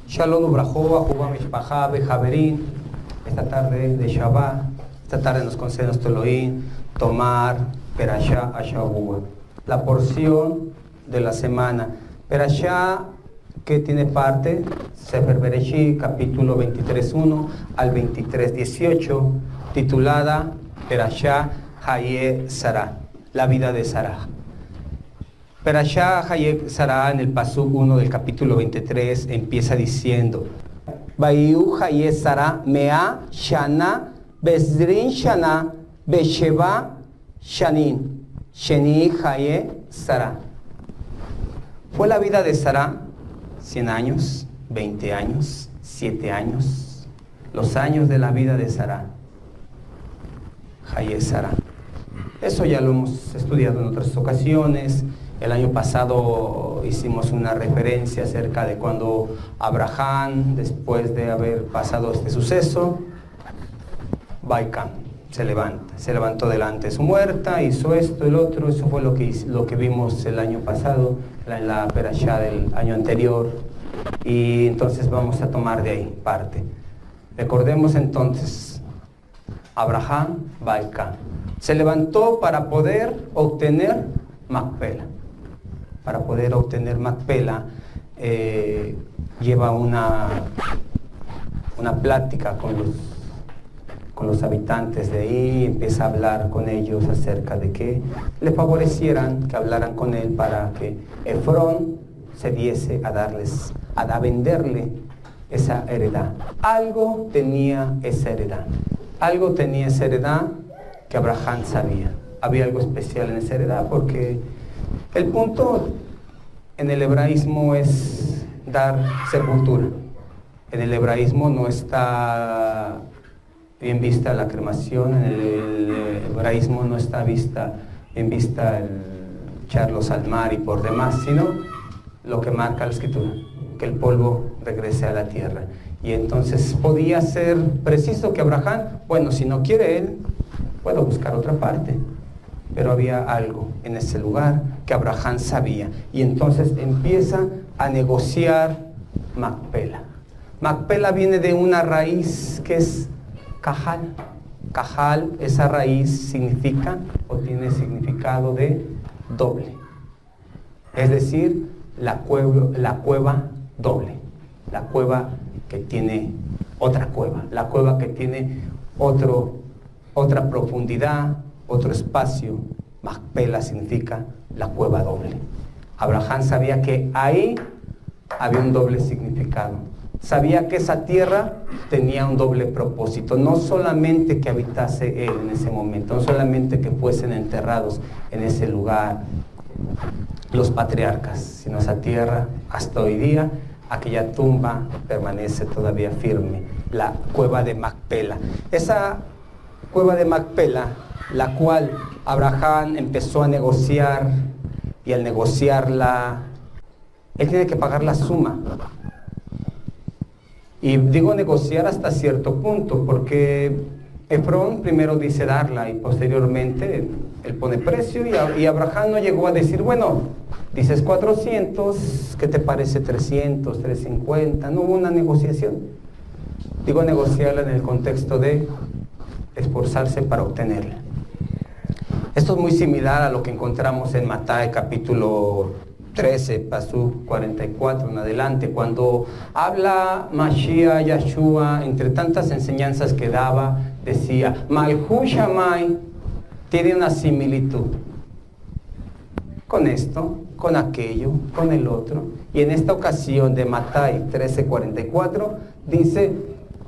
Shalom Ubrajoa, Juba Mishpaha, Bejaverín. Esta tarde de Shabbat, esta tarde nos concede nuestro Elohim tomar Perashá Ashavua, la porción de la semana. Perashá que tiene parte, Sefer Bereshit, capítulo 23.1 al 23.18, titulada Perashá Haye Sarah, la vida de Sarah. Perashá Haye Sarah, en el pasuk 1 del capítulo 23, empieza diciendo: Bayu Haye Sarah Mea Shana Bezrin Shana Besheva Shanin Sheni Haye Sarah. Fue la vida de Sarah 100 años, 20 años, 7 años, los años de la vida de Sarah. Haye Sarah. Eso ya lo hemos estudiado en otras ocasiones. El año pasado hicimos una referencia acerca de cuando Abraham, después de haber pasado este suceso, Baikam, se levantó delante de su muerta, hizo esto, el otro. Eso fue lo que vimos el año pasado, en la Perashá del año anterior, y entonces vamos a tomar de ahí parte. Recordemos entonces, Abraham, Baikam, se levantó para poder obtener Macpela. Para poder obtener Macpela, lleva una plática con los habitantes de ahí, empieza a hablar con ellos acerca de que le favorecieran, que hablaran con él para que Efrón se diese a venderle esa heredad. Algo tenía esa heredad que Abraham sabía. Había algo especial en esa heredad, porque el punto en el hebraísmo es dar sepultura. En el hebraísmo no está bien vista la cremación, en el hebraísmo no está bien vista el echarlos al mar y por demás, sino lo que marca la escritura, que el polvo regrese a la tierra. Y entonces podía ser preciso que Abraham, bueno, si no quiere él, puedo buscar otra parte. Pero había algo en ese lugar que Abraham sabía. Y entonces empieza a negociar Macpela. Macpela viene de una raíz que es Cajal. Cajal, esa raíz significa o tiene significado de doble. Es decir, la cueva doble. La cueva que tiene otra cueva. La cueva que tiene otra profundidad, otro espacio. Macpela significa la cueva doble. Abraham sabía que ahí había un doble significado. Sabía que esa tierra tenía un doble propósito. No solamente que habitase él en ese momento, no solamente que fuesen enterrados en ese lugar los patriarcas, sino esa tierra hasta hoy día, aquella tumba permanece todavía firme, la cueva de Macpela. Esa cueva de Macpela, la cual Abraham empezó a negociar, y al negociarla, él tiene que pagar la suma. Y digo negociar hasta cierto punto, porque Efrón primero dice darla y posteriormente él pone precio, y Abraham no llegó a decir, bueno, dices 400, ¿qué te parece 300, 350? No hubo una negociación. Digo negociarla en el contexto de esforzarse para obtenerla. Esto es muy similar a lo que encontramos en Mateo capítulo 13, pasuk 44 en adelante, cuando habla Mashiach, Yahshua, entre tantas enseñanzas que daba, decía, Malchut Shamay tiene una similitud con esto, con aquello, con el otro. Y en esta ocasión de Mateo 13:44 dice,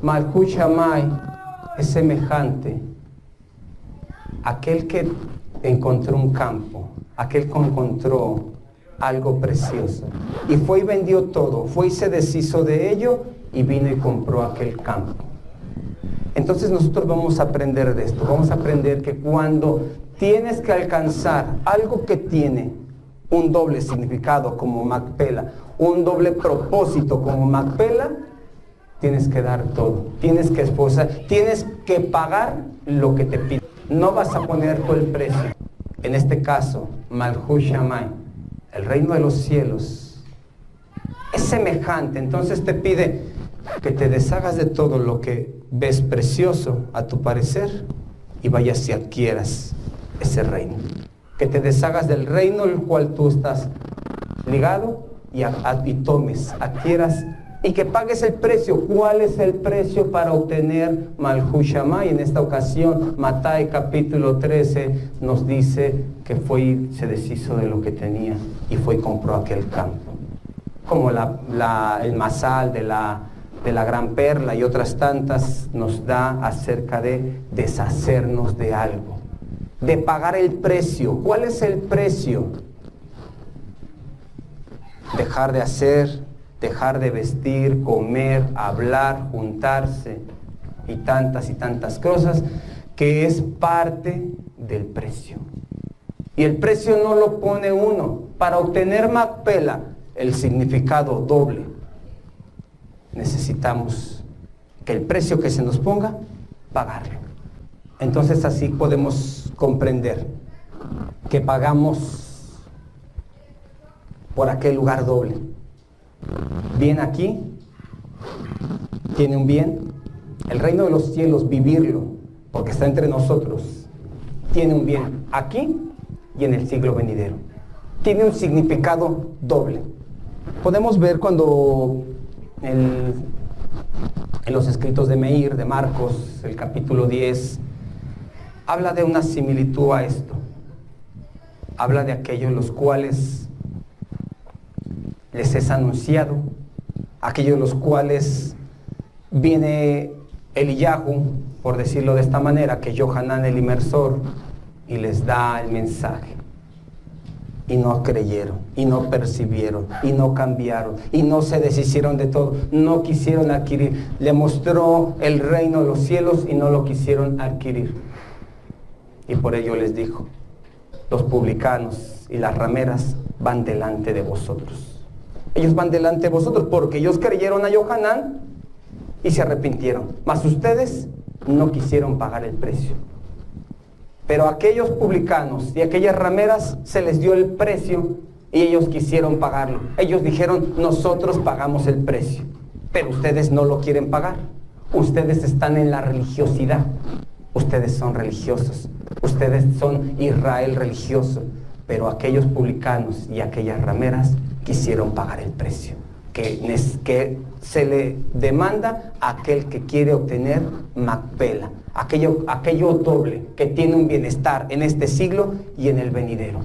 Malchut Shamay es semejante a aquel que encontró un campo, aquel que encontró algo precioso, y fue y vendió todo, fue y se deshizo de ello, y vino y compró aquel campo. Entonces nosotros vamos a aprender de esto, vamos a aprender que cuando tienes que alcanzar algo que tiene un doble significado como Macpela, un doble propósito como Macpela, tienes que dar todo, tienes que esforzar, tienes que pagar lo que te piden. No vas a poner todo el precio. En este caso, Malchut Shamay, el reino de los cielos, es semejante. Entonces te pide que te deshagas de todo lo que ves precioso a tu parecer y vayas y adquieras ese reino. Que te deshagas del reino al cual tú estás ligado y tomes, adquieras y que pagues el precio. ¿Cuál es el precio para obtener Malhut Shammai? En esta ocasión, Mattai capítulo 13 nos dice que se deshizo de lo que tenía y fue y compró aquel campo. Como el masal de la gran perla y otras tantas nos da acerca de deshacernos de algo, de pagar el precio. ¿Cuál es el precio? Dejar de hacer, dejar de vestir, comer, hablar, juntarse y tantas cosas, que es parte del precio. Y el precio no lo pone uno. Para obtener Macpela, el significado doble, necesitamos que el precio que se nos ponga, pagarlo. Entonces así podemos comprender que pagamos por aquel lugar doble. Bien aquí, tiene un bien. El reino de los cielos, vivirlo, porque está entre nosotros, tiene un bien aquí y en el siglo venidero. Tiene un significado doble. Podemos ver cuando en los escritos de Meir, de Marcos, el capítulo 10, habla de una similitud a esto. Habla de aquellos los cuales les es anunciado, aquellos los cuales viene Eliyahu, por decirlo de esta manera, que Yohanan el inmersor, y les da el mensaje. Y no creyeron, y no percibieron, y no cambiaron, y no se deshicieron de todo, no quisieron adquirir. Le mostró el reino de los cielos y no lo quisieron adquirir. Y por ello les dijo, los publicanos y las rameras van delante de vosotros. Ellos van delante de vosotros porque ellos creyeron a Yohanan y se arrepintieron. Mas ustedes no quisieron pagar el precio. Pero a aquellos publicanos y aquellas rameras se les dio el precio y ellos quisieron pagarlo. Ellos dijeron, nosotros pagamos el precio, pero ustedes no lo quieren pagar. Ustedes están en la religiosidad. Ustedes son religiosos. Ustedes son Israel religioso. Pero aquellos publicanos y aquellas rameras quisieron pagar el precio que se le demanda a aquel que quiere obtener Macpela, aquello doble, que tiene un bienestar en este siglo y en el venidero.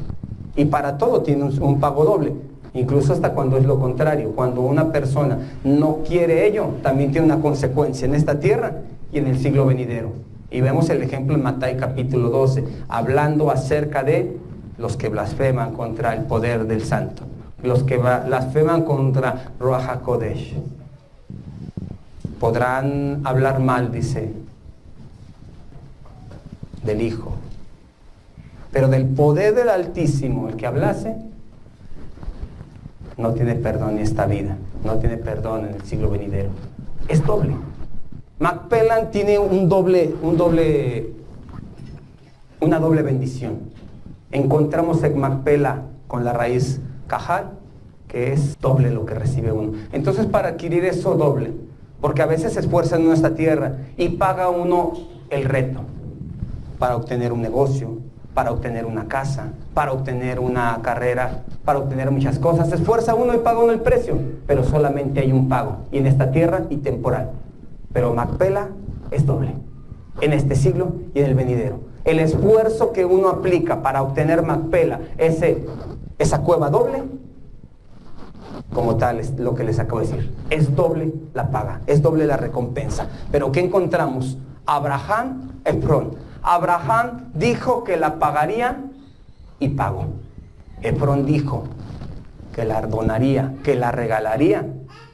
Y para todo tiene un pago doble, incluso hasta cuando es lo contrario. Cuando una persona no quiere ello, también tiene una consecuencia en esta tierra y en el siglo venidero. Y vemos el ejemplo en Mattai capítulo 12, hablando acerca de los que blasfeman contra el poder del Santo, los que blasfeman contra Ruach HaKodesh. Podrán hablar mal, dice, del Hijo, pero del poder del Altísimo, el que hablase, no tiene perdón en esta vida, no tiene perdón en el siglo venidero. Es doble. Macpela tiene una doble bendición. Encontramos en Macpela con la raíz Cajal, que es doble lo que recibe uno. Entonces, para adquirir eso doble, porque a veces se esfuerza en nuestra tierra y paga uno el reto para obtener un negocio, para obtener una casa, para obtener una carrera, para obtener muchas cosas. Se esfuerza uno y paga uno el precio, pero solamente hay un pago, y en esta tierra y temporal. Pero Macpela es doble, en este siglo y en el venidero. El esfuerzo que uno aplica para obtener Macpela, esa cueva doble, como tal es lo que les acabo de decir, es doble la paga, es doble la recompensa. Pero ¿qué encontramos? Abraham, Efrón. Abraham dijo que la pagaría y pagó. Efrón dijo que la donaría, que la regalaría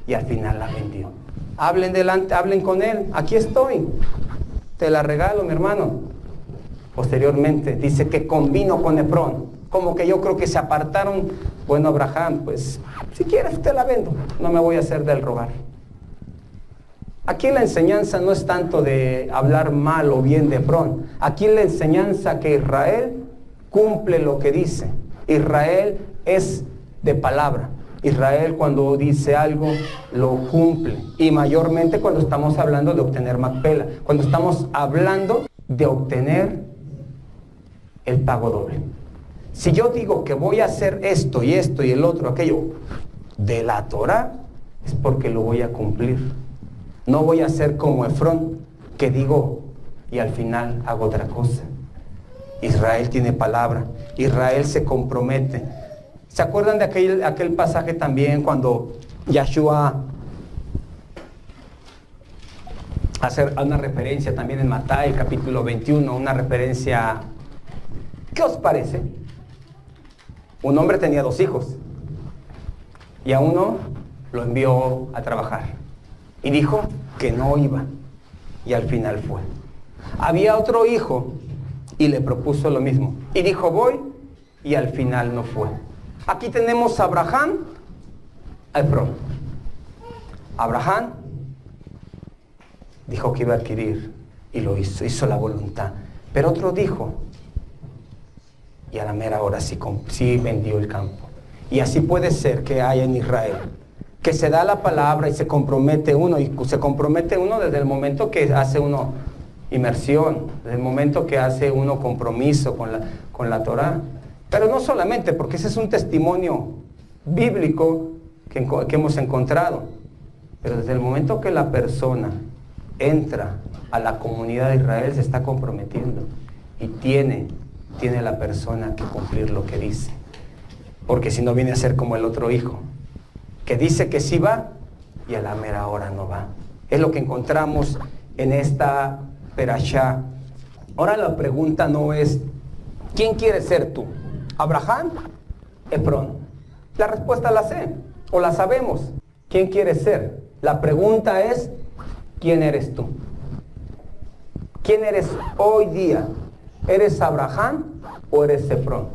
y al final la vendió. Hablen con él, aquí estoy, te la regalo, mi hermano. Posteriormente dice que convino con Efrón, como que yo creo que se apartaron. Bueno, Abraham, pues si quieres te la vendo, no me voy a hacer del rogar. Aquí la enseñanza no es tanto de hablar mal o bien de Efrón. Aquí la enseñanza que Israel cumple lo que dice. Israel es de palabra. Israel cuando dice algo, lo cumple. Y mayormente cuando estamos hablando de obtener Macpela, cuando estamos hablando de obtener el pago doble. Si yo digo que voy a hacer esto y el otro, aquello, de la Torah, es porque lo voy a cumplir. No voy a ser como Efrón, que digo y al final hago otra cosa. Israel tiene palabra, Israel se compromete. ¿Se acuerdan de aquel pasaje también cuando Yahshua hace una referencia también en Mateo capítulo 21, una referencia? ¿Qué os parece? Un hombre tenía 2 hijos y a uno lo envió a trabajar y dijo que no iba y al final fue. Había otro hijo y le propuso lo mismo y dijo voy y al final no fue. Aquí tenemos a Abraham, a Efrón. Abraham dijo que iba a adquirir y lo hizo la voluntad, pero otro dijo y a la mera hora sí vendió el campo. Y así puede ser que haya en Israel, que se da la palabra y se compromete uno desde el momento que hace uno inmersión, desde el momento que hace uno compromiso con la Torah. Pero no solamente, porque ese es un testimonio bíblico que hemos encontrado, pero desde el momento que la persona entra a la comunidad de Israel se está comprometiendo y tiene la persona que cumplir lo que dice, porque si no viene a ser como el otro hijo, que dice que sí va y a la mera hora no va. Es lo que encontramos en esta perashá. Ahora la pregunta no es ¿quién quieres ser tú? ¿Abraham? ¿Efrón? La respuesta la sé, o la sabemos. ¿Quién quieres ser? La pregunta es ¿quién eres tú? ¿Quién eres hoy día? ¿Eres Abraham o eres Efrón?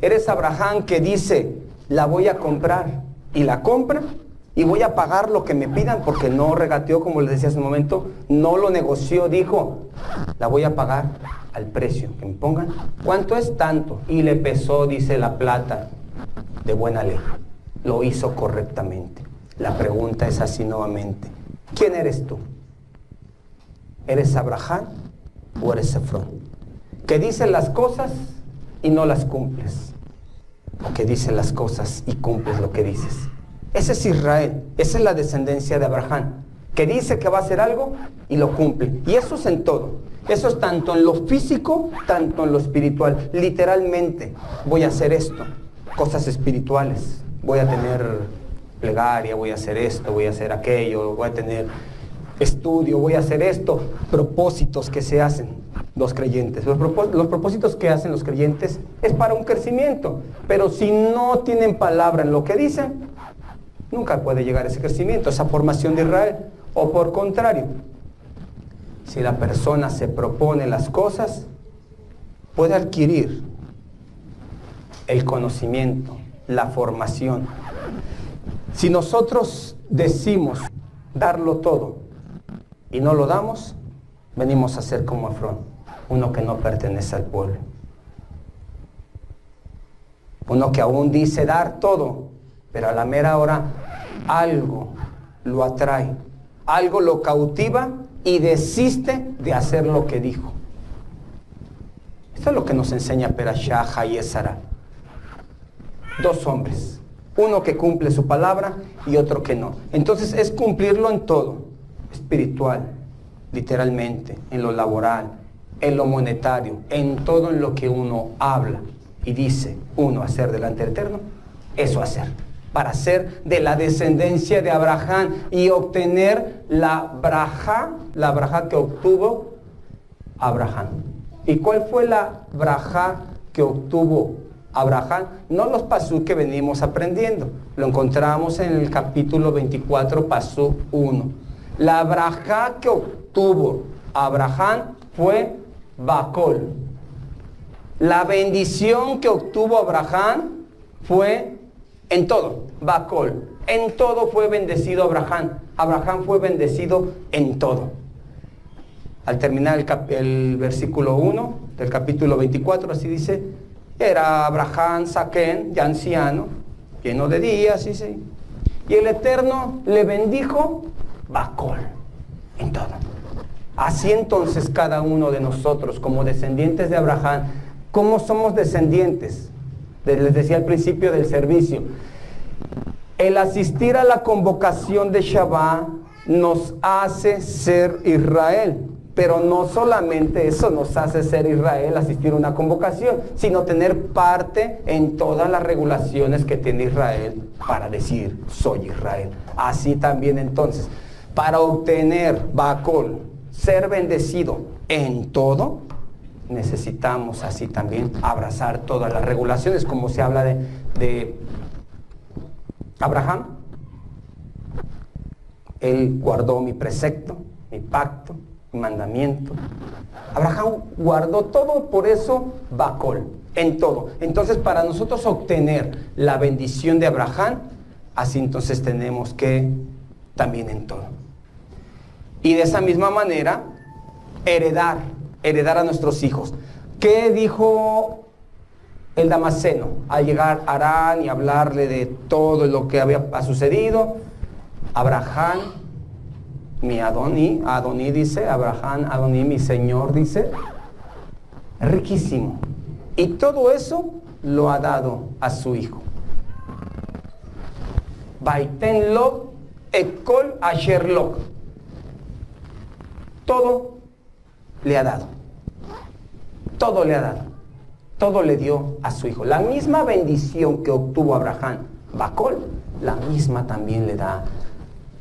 ¿Eres Abraham que dice la voy a comprar y la compra y voy a pagar lo que me pidan porque no regateó, como les decía hace un momento, no lo negoció, dijo la voy a pagar al precio que me pongan? ¿Cuánto es? Tanto. Y le pesó, dice, la plata de buena ley. Lo hizo correctamente. La pregunta es así nuevamente. ¿Quién eres tú? ¿Eres Abraham o eres Efrón? Que dices las cosas y no las cumples. O que dices las cosas y cumples lo que dices. Ese es Israel. Esa es la descendencia de Abraham. Que dice que va a hacer algo y lo cumple. Y eso es en todo. Eso es tanto en lo físico, tanto en lo espiritual. Literalmente, voy a hacer esto. Cosas espirituales. Voy a tener plegaria, voy a hacer esto, voy a hacer aquello, voy a tener estudio, voy a hacer esto. Propósitos que se hacen los creyentes. Los propósitos que hacen los creyentes es para un crecimiento. Pero si no tienen palabra en lo que dicen, nunca puede llegar ese crecimiento, esa formación de Israel. O por contrario, si la persona se propone las cosas, puede adquirir el conocimiento, la formación. Si nosotros decimos darlo todo y no lo damos, venimos a ser como Efrón, uno que no pertenece al pueblo. Uno que aún dice dar todo, pero a la mera hora algo lo atrae, algo lo cautiva y desiste de hacer lo que dijo. Esto es lo que nos enseña Perashá Hayezara. 2 hombres, uno que cumple su palabra y otro que no. Entonces es cumplirlo en todo, espiritual, literalmente, en lo laboral, en lo monetario, en todo en lo que uno habla y dice uno hacer delante del Eterno, eso hacer. Para ser de la descendencia de Abraham y obtener la braja que obtuvo Abraham. ¿Y cuál fue la braja que obtuvo Abraham? No los pasú que venimos aprendiendo. Lo encontramos en el capítulo 24, pasú 1. La braja que obtuvo Abraham fue Bacol. La bendición que obtuvo Abraham fue en todo, Bacol. En todo fue bendecido Abraham. Abraham fue bendecido en todo. Al terminar el versículo 1 del capítulo 24, así dice, era Abraham Saquén, ya anciano, lleno de días, Y el Eterno le bendijo Bacol en todo. Así entonces cada uno de nosotros, como descendientes de Abraham, ¿cómo somos descendientes? Les decía al principio del servicio, el asistir a la convocación de Shabbat nos hace ser Israel. Pero no solamente eso nos hace ser Israel, asistir a una convocación, sino tener parte en todas las regulaciones que tiene Israel para decir, soy Israel. Así también entonces, para obtener Bacol, ser bendecido en todo, necesitamos así también abrazar todas las regulaciones, como se habla de Abraham. Él guardó mi precepto, mi pacto, mandamiento. Abraham guardó todo, por eso Bacol, en todo. Entonces, para nosotros obtener la bendición de Abraham, así entonces tenemos que también en todo. Y de esa misma manera, heredar a nuestros hijos. ¿Qué dijo el Damasceno al llegar a Harán y hablarle de todo lo que había sucedido? Abraham, mi Adoní dice, Abraham, Adoní, mi Señor, dice, riquísimo. Y todo eso lo ha dado a su hijo. Baiten lo ekol asher lo. Todo le ha dado. Todo le ha dado. Todo le dio a su hijo. La misma bendición que obtuvo Abraham, Bacol, la misma también le da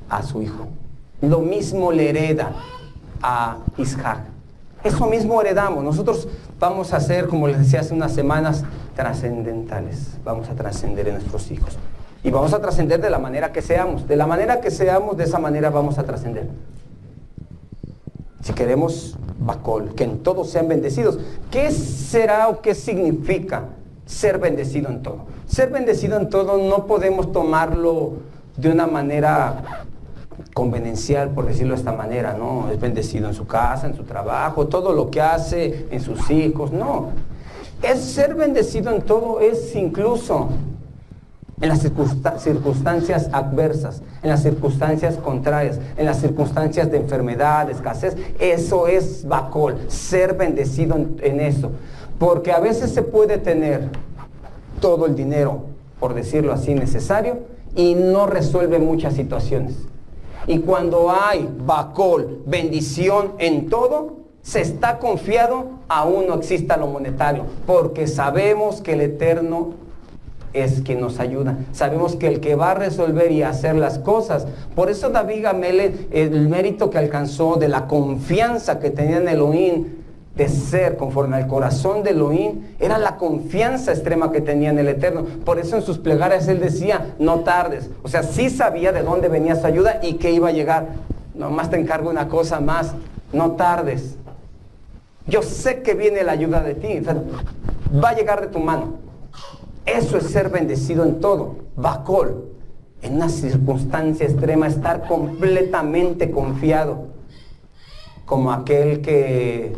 a su hijo. Lo mismo le hereda a Isaac. Eso mismo heredamos. Nosotros vamos a ser, como les decía hace unas semanas, trascendentales. Vamos a trascender en nuestros hijos. Y vamos a trascender de la manera que seamos. De la manera que seamos, de esa manera vamos a trascender. Si queremos Bacol, que en todos sean bendecidos. ¿Qué será o qué significa ser bendecido en todo? Ser bendecido en todo no podemos tomarlo de una manera convenencial, por decirlo de esta manera, ¿no? Es bendecido en su casa, en su trabajo, todo lo que hace, en sus hijos, no. Es ser bendecido en todo, es incluso en las circunstancias adversas, en las circunstancias contrarias, en las circunstancias de enfermedad, de escasez. Eso es Bacol, ser bendecido en eso. Porque a veces se puede tener todo el dinero, por decirlo así, necesario, y no resuelve muchas situaciones. Y cuando hay Bacol, bendición en todo, se está confiado, aún no exista lo monetario, porque sabemos que el Eterno es quien nos ayuda. Sabemos que el que va a resolver y hacer las cosas. Por eso David Gamele, el mérito que alcanzó de la confianza que tenía en Elohim, de ser conforme al corazón de Elohim, era la confianza extrema que tenía en el Eterno. Por eso en sus plegarias él decía, no tardes. O sea, sí sabía de dónde venía su ayuda y que iba a llegar. Nomás te encargo una cosa más, no tardes. Yo sé que viene la ayuda de ti, o sea, va a llegar de tu mano. Eso es ser bendecido en todo. Bacol, en una circunstancia extrema, estar completamente confiado, como aquel que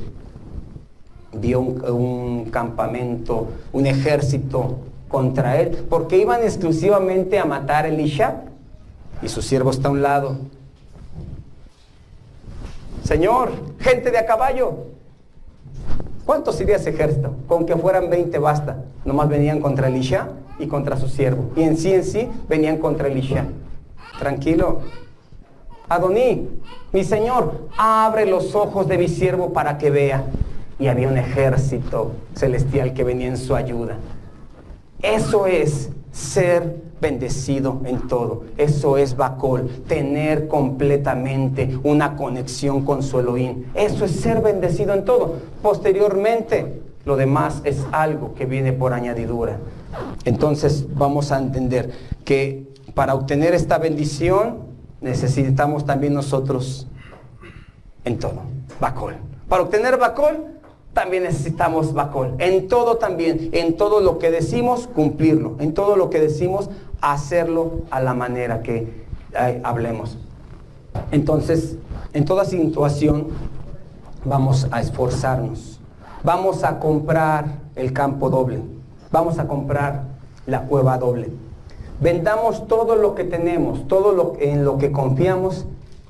vio un campamento, un ejército contra él, porque iban exclusivamente a matar a Elisha, y su siervo está a un lado. Señor, gente de a caballo, ¿cuántos iría ese ejército? Con que fueran 20 basta. Nomás venían contra Elisha y contra su siervo. Y en sí venían contra Elisha. Tranquilo. Adoní, mi señor, abre los ojos de mi siervo para que vea. Y había un ejército celestial que venía en su ayuda. Eso es ser bendecido en todo. Eso es Bacol, tener completamente una conexión con su Elohim. Eso es ser bendecido en todo. Posteriormente, lo demás es algo que viene por añadidura. Entonces vamos a entender que para obtener esta bendición necesitamos también nosotros en todo, Bacol. Para obtener Bacol también necesitamos Bacol. En todo también, en todo lo que decimos, cumplirlo. En todo lo que decimos, hacerlo a la manera que hablemos. Entonces, en toda situación, vamos a esforzarnos. Vamos a comprar el campo doble. Vamos a comprar la cueva doble. Vendamos todo lo que tenemos, en lo que confiamos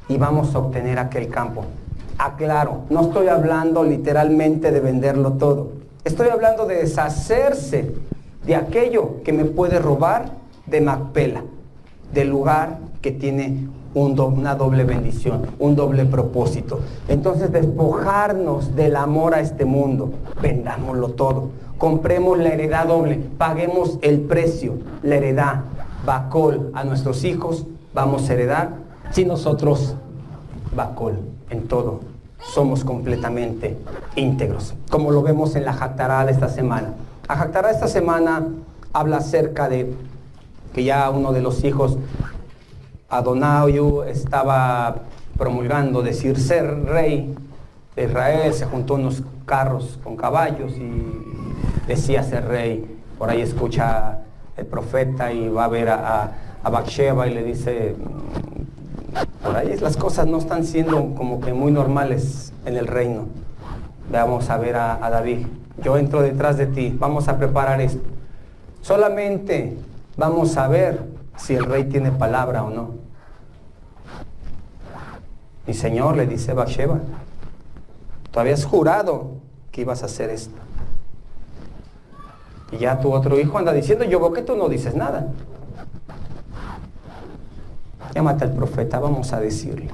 y vamos a obtener aquel campo. Aclaro, no estoy hablando literalmente de venderlo todo. Estoy hablando de deshacerse de aquello que me puede robar de Macpela, del lugar que tiene una doble bendición, un doble propósito. Entonces, despojarnos del amor a este mundo, vendámoslo todo. Compremos la heredad doble, paguemos el precio, la heredad, Bacol, a nuestros hijos vamos a heredar, si nosotros, Bacol, en todo, somos completamente íntegros, como lo vemos en la Haftará de esta semana. La Haftará de esta semana habla acerca de que ya uno de los hijos, Adoniah, estaba promulgando decir ser rey de Israel, se juntó unos carros con caballos y decía ser rey. Por ahí escucha el profeta y va a ver a Bathsheba y le dice, por ahí las cosas no están siendo como que muy normales en el reino. Vamos a ver a David, yo entro detrás de ti, vamos a preparar esto. Solamente vamos a ver si el rey tiene palabra o no. Mi señor, le dice Bathsheba, tú habías jurado que ibas a hacer esto. Y ya tu otro hijo anda diciendo, yo veo que tú no dices nada. Llámate al profeta, vamos a decirle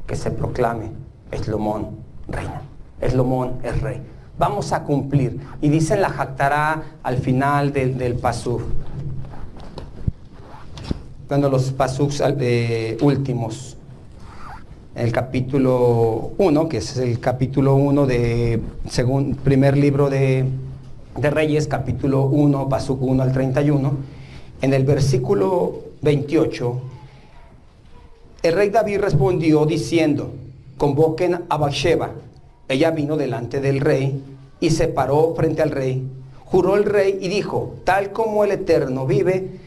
que se proclame Eslomón reina, Eslomón es rey. Vamos a cumplir. Y dice la Haftará al final del pasuk, cuando los pasuks últimos, en el capítulo 1, que es el capítulo 1 de primer libro de Reyes, capítulo 1, pasuk 1 al 31, en el versículo 28, el rey David respondió diciendo, convoquen a Bathsheba. Ella vino delante del rey y se paró frente al rey. Juró el rey y dijo, tal como el Eterno vive,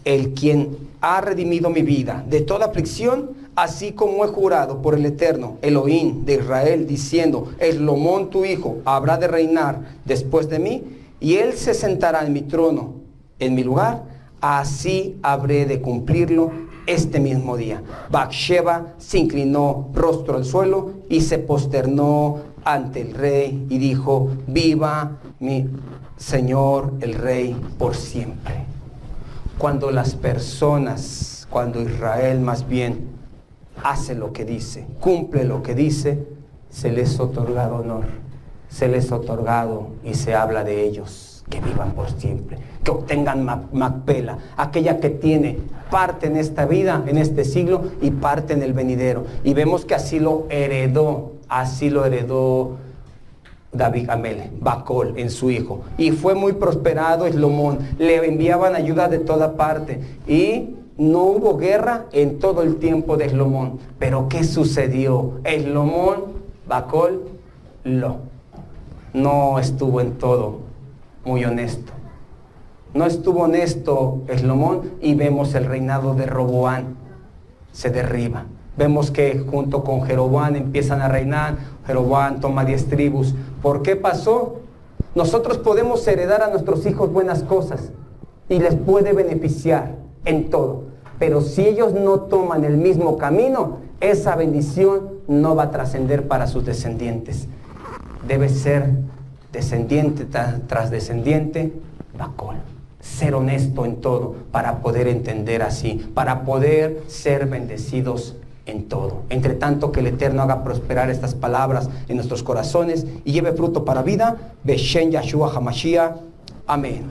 el quien ha redimido mi vida de toda aflicción, así como he jurado por el Eterno, Elohim de Israel, diciendo, Eslomón tu hijo habrá de reinar después de mí, y él se sentará en mi trono, en mi lugar, así habré de cumplirlo este mismo día. Bathsheba se inclinó rostro al suelo y se posternó ante el rey y dijo, viva mi señor el rey por siempre. Cuando las personas, cuando Israel más bien hace lo que dice, cumple lo que dice, se les ha otorgado honor, se les ha otorgado y se habla de ellos, que vivan por siempre, que obtengan Macpela, aquella que tiene parte en esta vida, en este siglo, y parte en el venidero. Y vemos que así lo heredó David Amel, Bacol, en su hijo. Y fue muy prosperado Eslomón, le enviaban ayuda de toda parte. Y no hubo guerra en todo el tiempo de Eslomón. Pero ¿qué sucedió? Eslomón, Bacol, no estuvo en todo muy honesto. No estuvo honesto Eslomón y vemos el reinado de Roboán se derriba. Vemos que junto con Jeroboam empiezan a reinar. Jeroboam toma 10 tribus. ¿Por qué pasó? Nosotros podemos heredar a nuestros hijos buenas cosas y les puede beneficiar en todo. Pero si ellos no toman el mismo camino, esa bendición no va a trascender para sus descendientes. Debe ser descendiente tras descendiente, Bacol. Ser honesto en todo para poder entender así, para poder ser bendecidos en todo. Entre tanto, que el Eterno haga prosperar estas palabras en nuestros corazones y lleve fruto para vida. Beshem Yahshua HaMashiach. Amén.